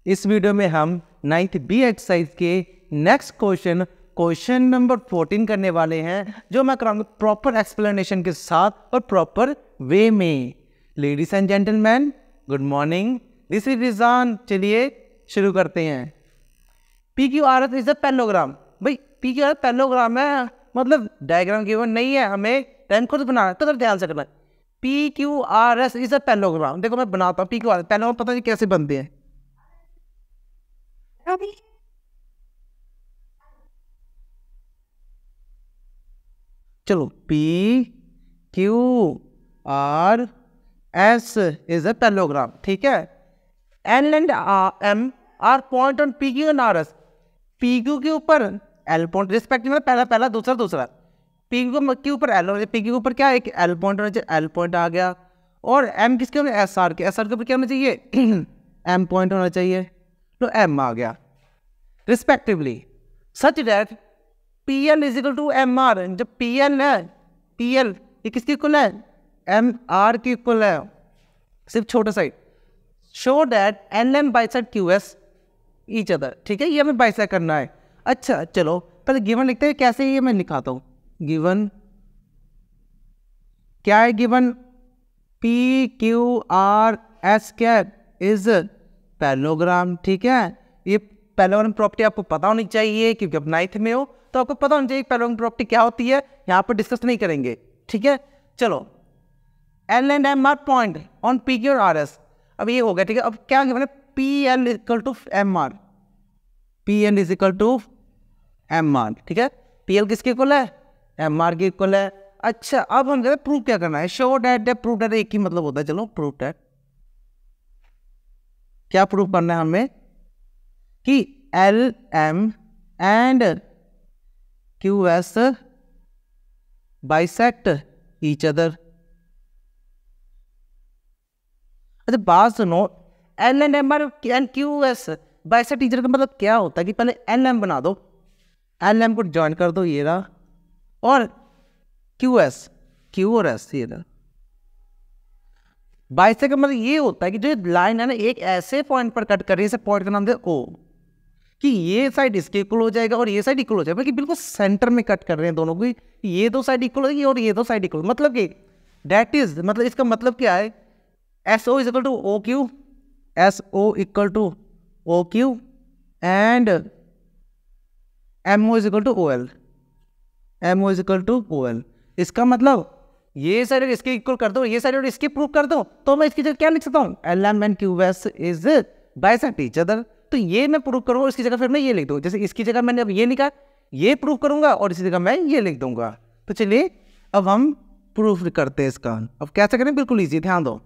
इस वीडियो में हम 9th बी एक्सरसाइज के नेक्स्ट क्वेश्चन नंबर 14 करने वाले हैं, जो मैं कराऊंगा प्रॉपर एक्सप्लेनेशन के साथ और प्रॉपर वे में। Ladies and gentleman, good morning, this is Rizan. चलिए शुरू करते हैं। P Q R S is a parallelogram. भाई P Q R S parallelogram है, मतलब डायग्राम गिवन नहीं है, हमें टाइम खुद बनाना है, तो ध्यान से करना है। P Q R S is a parallelogram. देखो मैं बनाता हूँ P Q R S parallelogram, पता नहीं कैसे बनते हैं। चलो P Q R S is a parallelogram, ठीक है। L and M are point on P Q and R S. P Q के ऊपर एल पॉइंट रिस्पेक्टिव में, पहला पहला दूसरा पी क्यू के ऊपर एल, पी क्यू के ऊपर क्या एक एल पॉइंट होना चाहिए, एल पॉइंट आ गया। और एम किसके ऊपर, एस आर के ऊपर क्या होना चाहिए एम पॉइंट होना चाहिए, तो एम आ गया respectively. Such that P L is equal to M R. जब पी एल है, पी एल ये किसके इक्वल है, एम आर के इक्वल है, सिर्फ छोटा side. Show that L M bisect Q S each other, ठीक है, ये हमें बाइसेक्ट करना है। अच्छा चलो पहले गिवन लिखते हैं, कैसे ये मैं लिखाता हूँ। गिवन क्या है, given P Q R S क्या इज पैलोग्राम, ठीक है। ये पैलोग्राम प्रॉपर्टी आपको पता होनी चाहिए, क्योंकि आप 9th में हो तो आपको पता होना चाहिए पैलोग्राम प्रॉपर्टी क्या होती है। यहाँ पर डिस्कस नहीं करेंगे, ठीक है। चलो L and M are point on P Q R S. अब ये हो गया, ठीक है। अब क्या गिवन है, P L equal to M R, P L is equal to M R, ठीक है। पी एल किसके इक्वल है, एम आर के इक्वल है। अच्छा अब हम जरा प्रूव क्या करना है, शो डैट प्रूव डैट, एक ही मतलब होता है। चलो प्रूव डैट, क्या प्रूव करना है हमें कि L M and Q S bisect each other. अच्छा बात सुनो, L and M R and Q S bisect each other का मतलब क्या होता है कि पहले एल एम बना दो, एल एम को ज्वाइन कर दो, ये रहा, और क्यू एस, क्यू और एस ये रहा। बाइसेक्ट का मतलब ये होता है कि जो लाइन है ना, एक ऐसे पॉइंट पर कट कर रही है, इसे पॉइंट का नाम दे ओ, कि ये साइड इसके इक्वल हो जाएगा और ये साइड इक्वल हो जाएगा, कि बिल्कुल सेंटर में कट कर रहे हैं दोनों को, ये दो साइड इक्वल होगी और ये दो साइड इक्वल, मतलब कि दैट इज, मतलब इसका मतलब क्या है, S O is equal to O Q, S O equal to O Q and M O is equal to O L, M O is equal to O L. इसका मतलब ये साइड इसके equal कर दो, ये साइड और इसके prove कर दो, तो मैं इसकी जगह क्या लिख सकता हूँ, L M and Q S is bisect each other. तो ये मैं प्रूव करूँगा, इसकी जगह फिर मैं ये लिख दूँ, जैसे इसकी जगह मैंने अब ये लिखा, ये प्रूव करूंगा और इसी जगह मैं ये लिख दूंगा। तो चलिए अब हम प्रूफ करते हैं इसका। अब कैसे करें, बिल्कुल ईजी, ध्यान दो।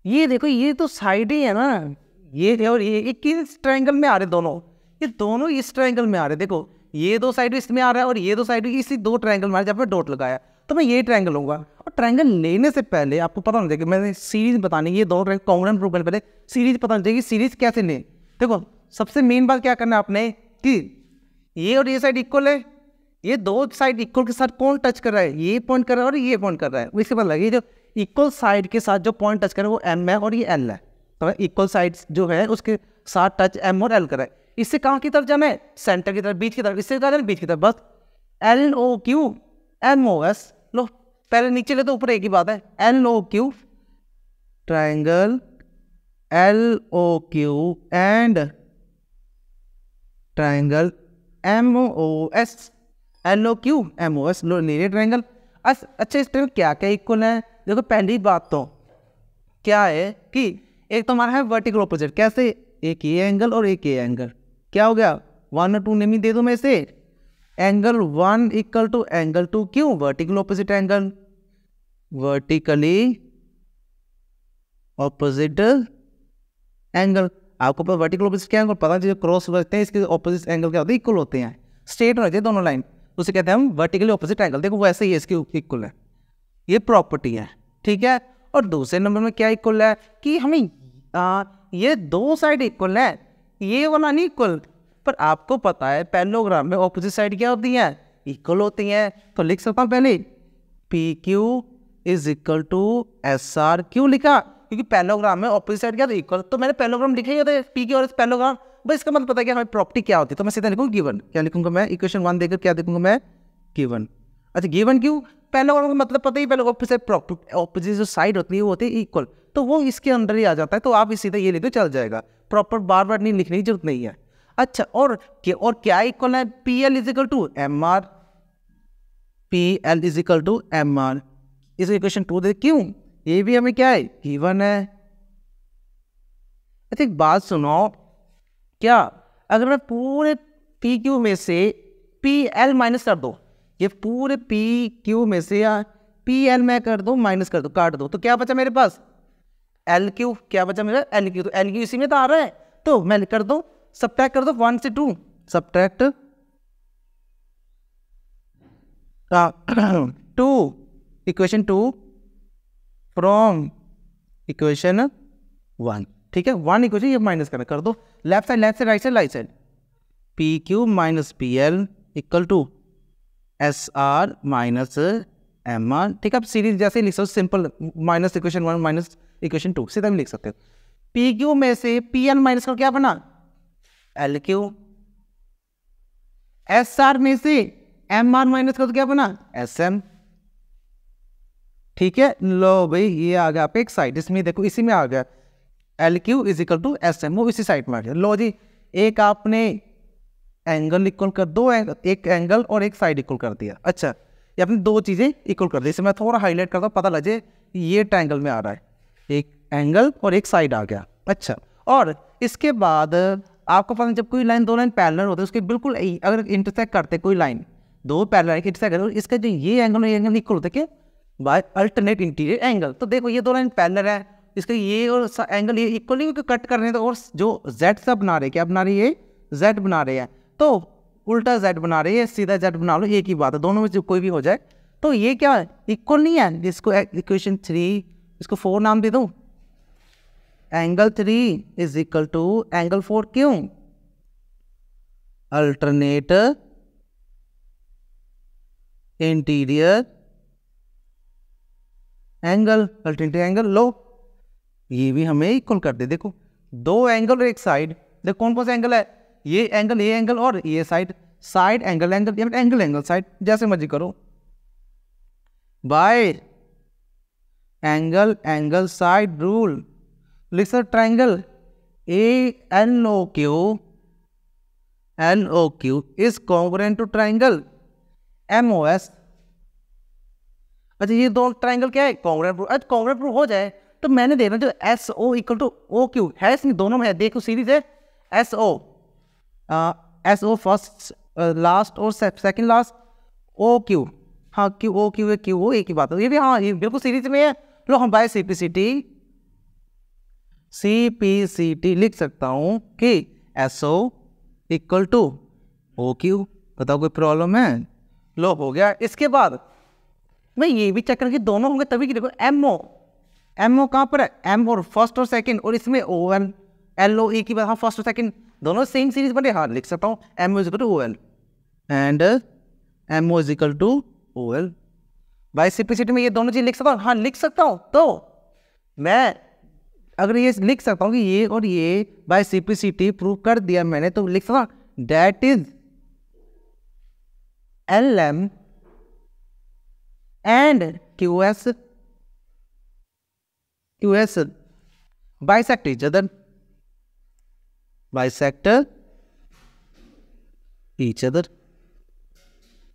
ये देखो ये तो साइड ही है ना, ये और ये किस ट्रायंगल में आ रहे, दोनों ये दोनों इस ट्रायंगल में आ रहे। देखो ये दो साइड इसमें आ रहा है और ये दो साइड इसी दो ट्रायंगल में आ रहा है, जहाँ पे डॉट लगाया, तो मैं ये ट्रायंगल लूंगा। और ट्रायंगल लेने से पहले आपको पता होना चाहिए कि मैंने सीरीज बतानी, ये दोनों ट्रायंगल कॉन्ग्रुएंट प्रूव करने पहले सीरीज पता होना चाहिए कि सीरीज कैसे लें। देखो सबसे मेन बात क्या करना है आपने, कि ये और ये साइड इक्वल है, ये दो साइड इक्वल के साथ कौन टच कर रहा है, ये पॉइंट कर रहा है और ये पॉइंट कर रहा है। इसके बाद लगे जो इक्वल साइड के साथ जो पॉइंट टच कर रहा है वो एम है और ये एल है, तो इक्वल साइड जो है उसके साथ टच एम और एल कर रहा है। इससे कहाँ की तरफ जाना है, सेंटर की तरफ, बीच की तरफ। इससे कहाँ जाना है, बीच की तरफ। बस L O Q M O S, लो पहले नीचे ले तो ऊपर एक ही बात है, L O Q triangle L O Q and triangle M O S, L O Q M O S, लो लीनियर ट्राइंगल। अच्छा इस ट्राइंगल क्या क्या इक्वल है, देखो पहली बात तो क्या है कि एक तो हमारा है वर्टिकल ऑपोजिट, कैसे, एक ये एंगल और एक ये एंगल, क्या हो गया 1 और 2 नेम दे दो मैं से, एंगल 1 इक्वल टू एंगल 2, क्यों, vertical opposite angle, vertically opposite angle. आपको पता वर्टिकल ऑपोजिट क्या एंगल पता है, क्रॉस करते हैं इसके ऑपोजिट एंगल क्या होते हैं, इक्वल होते हैं, स्ट्रेट होना चाहिए दोनों लाइन, उसे कहते हैं हम वर्टिकली ऑपोजिट एंगल। देखो वैसे ही इसके इक्वल है, ये प्रॉपर्टी है, ठीक है। और दूसरे नंबर में क्या इक्वल है कि हमें ये दो साइड इक्वल है, ये वाला नहीं इक्वल, पर आपको पता है पैरेललोग्राम में ऑपोजिट साइड क्या होती है, इक्वल होती हैं। तो लिख सकता हूँ पहले P Q is equal to S R, क्यों लिखा, क्योंकि पैरेललोग्राम में ऑपोजिट साइड क्या था इक्वल, तो मैंने पैरेललोग्राम लिखा ही होता है पी की और पैरेललोग्राम, बस इसका मतलब पता है कि हमारी प्रॉपर्टी क्या होती है। तो मैं सीधा लिखूंगा गिवन, क्या लिखूंगा मैं इक्वेशन 1 देकर क्या लिखूंगा मैं गिवन। अच्छा गिवन क्यों, पैरेललोग्राम का मतलब पता ही, पहले ऑपोजिट जो साइड होती है वो होती है इक्वल, तो वो इसके अंदर ही आ जाता है, तो आप सीधा ये लिख दो चल जाएगा, प्रॉपर बार बार नहीं लिखने की जरूरत नहीं है। अच्छा और क्या इक्वल है, P L is equal to M R, P L is equal to M R, इस इक्वेशन 2 दे, क्यों ये भी हमें क्या है गिवन है। अच्छा एक बात सुनो, क्या अगर मैं पूरे पी क्यू में से पी एल माइनस कर दो, ये पूरे पी क्यू में से या पी एल में कर दो माइनस कर दो काट दो, तो क्या बचा मेरे पास एल क्यू, क्या बचा मेरा एल क्यू, तो एल क्यू इसी में तो आ रहा है, तो मैं कर दो सब्ट्रैक्ट कर दो 1 से 2, सब्ट्रैक्ट 2 इक्वेशन 2 फ्रॉम इक्वेशन 1, ठीक है 1 इक्वेशन ये माइनस करना, कर दो left side right side, P Q minus P L equal to S R minus M R, ठीक है। आप सीरीज जैसे लिख सकते हो simple, minus equation 1 minus equation 2 सीधा भी लिख सकते हो। पी क्यू में से पी एल माइनस कर क्या बना एल क्यू, एस आर में से एम आर माइनस कर तो क्या बना एस एम, ठीक है। लो भाई ये आ गया आपका एक साइड, इसमें देखो इसी में आ गया L Q is equal to S M, वो इसी साइड में आ गया। लो जी एक आपने एंगल इक्वल कर दो, एक एंगल और एक साइड इक्वल कर दिया। अच्छा ये आपने दो चीजें इक्वल कर दी, इसे मैं थोड़ा हाईलाइट करता हूँ पता लगे ये ट्रायंगल में आ रहा है, एक एंगल और एक साइड आ गया। अच्छा और इसके बाद आपको पता जब कोई लाइन दो लाइन पैरेलल होते हैं उसके बिल्कुल अगर इंटरसेक्ट करते कोई लाइन दो पैरेलल इंटरसेक्ट करते इसका जो ये एंगल इक्वल होता है क्या बाय अल्टरनेट इंटीरियर एंगल। तो देखो ये दो लाइन पैरेलल है, इसका ये और एंगल ये इक्वल नहीं कट कर रहे हैं, तो और जो जेड सा बना रहे क्या बना रही है जेड बना रहे हैं, तो उल्टा जेड बना रही है सीधा जेड बना लो, एक ही बात है, दोनों में जो कोई भी हो जाए। तो ये क्या है इक्वल नहीं है, जिसको इक्वेशन 3 इसको 4 नाम दे दूं, angle 3 is equal to angle 4, क्यों alternate interior angle, alternate angle. लो ये भी हमें इक्वल कर दे, देखो दो एंगल और एक साइड, देखो कौन कौन सा एंगल है ये एंगल और ये side, side angle angle side, जैसे मर्जी करो बाय एंगल साइड रूल लिख सकते triangle LOQ is congruent to triangle MOS। अच्छा ये दो ट्रायंगल क्या है कॉन्ग्रुएंट प्रूफ, अच्छा कॉन्ग्रुएंट प्रूफ हो जाए तो मैंने देखना जो SO इक्वल टू OQ है, इसमें दोनों में है, देखो सीरीज है SO फर्स्ट लास्ट और सेकंड लास्ट, OQ हाँ क्यू OQ है क्यू, वो एक ही बात है, ये भी हाँ ये बिल्कुल सीरीज में है। लो हम बाय CPCT लिख सकता हूं कि SO इक्वल टू OQ, बताओ कोई प्रॉब्लम है। लो हो गया। इसके बाद मैं ये भी चेक करूँ दोनों होंगे तभी कि देखो MO कहाँ पर है M और फर्स्ट और सेकंड, और इसमें OL LOE की बात, हाँ फर्स्ट और सेकंड दोनों सेम सीरीज बने, हाँ लिख सकता हूँ MO is equal to OL and MO is equal to OL। By simplicity में ये दोनों चीज लिख सकता हूँ, हाँ लिख सकता हूँ। तो मैं अगर ये लिख सकता हूँ कि ये और ये बाय सिंपलिसिटी प्रूव कर दिया मैंने, तो लिख सकता हूँ that is LM and QS bisect each other,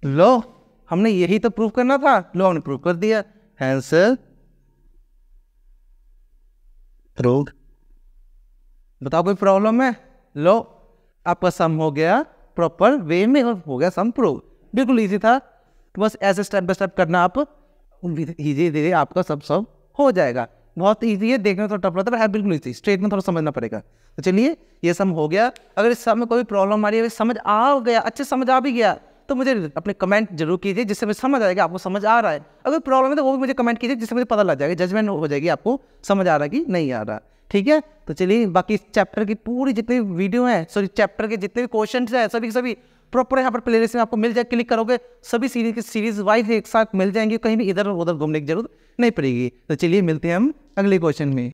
लो हमने यही तो प्रूव करना था, लो हमने प्रूव कर दिया, हैंस प्रूव। बताओ कोई प्रॉब्लम है। लो आपका सम हो गया प्रॉपर वे में और हो गया सम प्रूव, बिल्कुल इजी था। तो बस ऐसे स्टेप बाय स्टेप करना, आप धीरे धीरे आपका सब हो जाएगा। बहुत इजी है, देखने में थोड़ा टफ लगता है बिल्कुल इजी, स्ट्रेट में थोड़ा समझना पड़ेगा। तो चलिए ये सम हो गया। अगर इस सम में कोई प्रॉब्लम आ रही है, समझ आ गया, अच्छे समझ आ भी गया, तो मुझे अपने कमेंट जरूर कीजिए जिससे मुझे समझ आएगा आपको समझ आ रहा है। अगर प्रॉब्लम है तो वो भी मुझे कमेंट कीजिए जिससे मुझे पता लग जाएगा, जजमेंट हो जाएगी आपको समझ आ रहा है कि नहीं आ रहा। ठीक है, तो चलिए बाकी इस चैप्टर की पूरी जितनी वीडियो है, सॉरी चैप्टर के जितने भी क्वेश्चन है सभी प्रॉपर यहाँ पर प्लेलिस्ट में आपको मिल जाए, क्लिक करोगे सभी सीरीज वाइज एक साथ मिल जाएंगे, कहीं भी इधर उधर घूमने की जरूरत नहीं पड़ेगी। तो चलिए मिलते हैं हम अगले क्वेश्चन में।